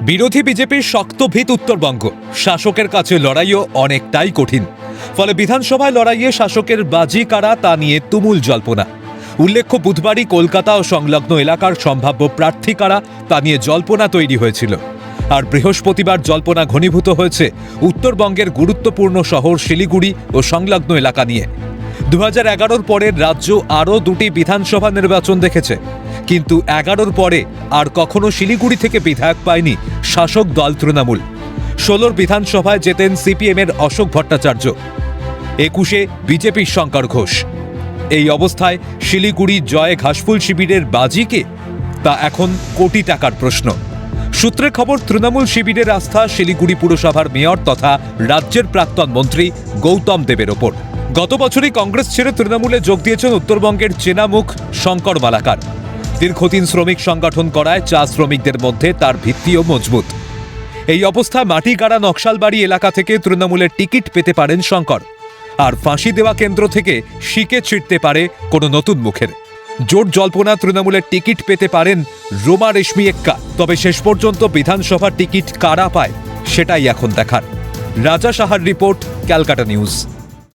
বিরোধী বিজেপির শক্ত ভিত উত্তরবঙ্গ, শাসকের কাছে লড়াইও অনেকটাই কঠিন। ফলে বিধানসভায় লড়াইয়ে শাসকের বাজি কারা তা নিয়ে তুমুল জল্পনা। উল্লেখ্য, বুধবারই কলকাতা ও সংলগ্ন এলাকার সম্ভাব্য প্রার্থী কারা তা নিয়ে জল্পনা তৈরি হয়েছিল। আর বৃহস্পতিবার জল্পনা ঘনীভূত হয়েছে উত্তরবঙ্গের গুরুত্বপূর্ণ শহর শিলিগুড়ি ও সংলগ্ন এলাকা নিয়ে। 2011 পরের রাজ্য আরও দুটি বিধানসভা নির্বাচন দেখেছে, কিন্তু 11 পরে আর কখনো শিলিগুড়ি থেকে বিধায়ক পায়নি শাসক দল তৃণমূল। 16 বিধানসভায় জেতেন সিপিএমের অশোক ভট্টাচার্য, 21-এ বিজেপির শঙ্কর ঘোষ। এই অবস্থায় শিলিগুড়ি জয় ঘাসফুল শিবিরের বাজি কে, তা এখন কোটি টাকার প্রশ্ন। সূত্রের খবর, তৃণমূল শিবিরের আস্থা শিলিগুড়ি পুরসভার মেয়র তথা রাজ্যের প্রাক্তন মন্ত্রী গৌতম দেবের ওপর। গত বছরই কংগ্রেস ছেড়ে তৃণমূলে যোগ দিয়েছেন উত্তরবঙ্গের চেনা মুখ শঙ্কর মালাকার। দীর্ঘদিন শ্রমিক সংগঠন করায় চা শ্রমিকদের মধ্যে তার ভিত্তিও মজবুত। এই অবস্থায় মাটিগাড়া নকশালবাড়ি এলাকা থেকে তৃণমূলের টিকিট পেতে পারেন শঙ্কর। আর ফাঁসি দেওয়া কেন্দ্র থেকে শিকে ছিটতে পারে কোনো নতুন মুখের। জোট জল্পনা, তৃণমূলের টিকিট পেতে পারেন রোমা রেশমি এক্কা। তবে শেষ পর্যন্ত বিধানসভার টিকিট কারা পায় সেটাই এখন দেখার। রাজা সাহার রিপোর্ট, ক্যালকাটা নিউজ।